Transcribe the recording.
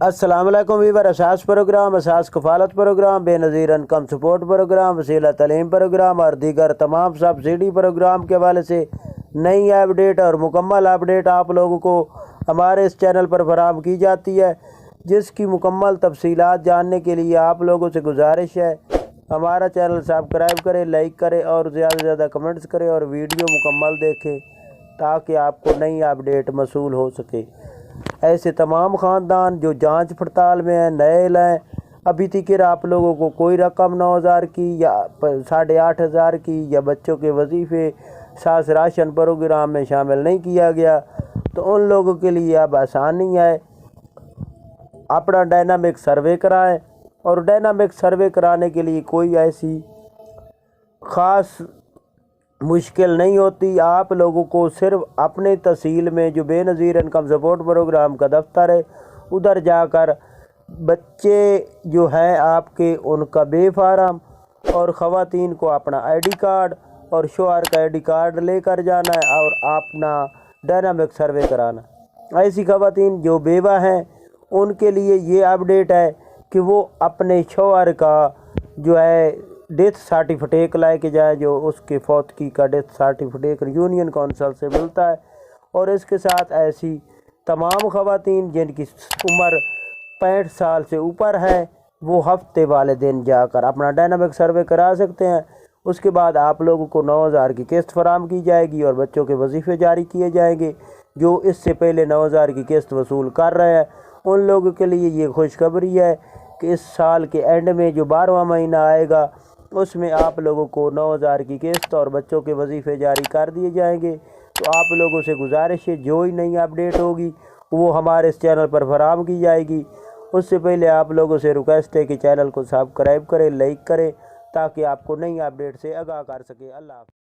السلام علیکم ویور، اساس پروگرام، اساس کفالت پروگرام، بے نظیر انکم سپورٹ پروگرام، وسیلہ تعلیم پروگرام اور دیگر تمام سبسڈی پروگرام کے حوالے سے نئی اپڈیٹ اور مکمل اپڈیٹ آپ لوگوں کو ہمارے اس چینل پر فراہم کی جاتی ہے، جس کی مکمل تفصیلات جاننے کے لیے آپ لوگوں سے گزارش ہے ہمارا چینل سبسکرائب کریں، لائک کریں اور زیادہ سے زیادہ کمنٹس کریں اور ویڈیو مکمل دیکھیں تاکہ آپ کو نئی اپڈیٹ موصول ہو سکے۔ ایسے تمام خاندان جو جانچ پڑتال میں ہیں، نئے لائیں، ابھی تک آپ لوگوں کو کوئی رقم 9,000 کی یا 8,500 کی یا بچوں کے وظیفے ساس راشن پروگرام میں شامل نہیں کیا گیا، تو ان لوگوں کے لیے اب آسانی ہے، اپنا ڈائنامک سروے کرائیں۔ اور ڈائنامک سروے کرانے کے لیے کوئی ایسی خاص مشکل نہیں ہوتی، آپ لوگوں کو صرف اپنے تحصیل میں جو بے نظیر انکم سپورٹ پروگرام کا دفتر ہے ادھر جا کر بچے جو ہیں آپ کے ان کا بے فارم اور خواتین کو اپنا آئی ڈی کارڈ اور شوہر کا آئی ڈی کارڈ لے کر جانا ہے اور اپنا ڈائنامک سروے کرانا۔ ایسی خواتین جو بیوہ ہیں ان کے لیے یہ اپڈیٹ ہے کہ وہ اپنے شوہر کا جو ہے ڈیتھ سرٹیفکیٹ لے کے جائیں، جو اس کے فوتگی کا ڈیتھ سرٹیفکیٹ یونین کونسل سے ملتا ہے، اور اس کے ساتھ ایسی تمام خواتین جن کی عمر 65 سال سے اوپر ہے وہ ہفتے والے دن جا کر اپنا ڈائنامک سروے کرا سکتے ہیں۔ اس کے بعد آپ لوگوں کو 9,000 کی قسط فراہم کی جائے گی اور بچوں کے وظیفے جاری کیے جائیں گے۔ جو اس سے پہلے 9,000 کی قسط وصول کر رہے ہیں ان لوگوں کے لیے یہ خوشخبری ہے کہ اس سال کے اینڈ میں جو 12واں مہینہ آئے گا اس میں آپ لوگوں کو 9,000 کی قسط اور بچوں کے وظیفے جاری کر دیے جائیں گے۔ تو آپ لوگوں سے گزارش ہے جو ہی نئی اپڈیٹ ہوگی وہ ہمارے اس چینل پر فراہم کی جائے گی۔ اس سے پہلے آپ لوگوں سے ریکویسٹ ہے کہ چینل کو سبسکرائب کریں، لائک کریں تاکہ آپ کو نئی اپڈیٹ سے آگاہ کر سکے۔ اللہ حافظ۔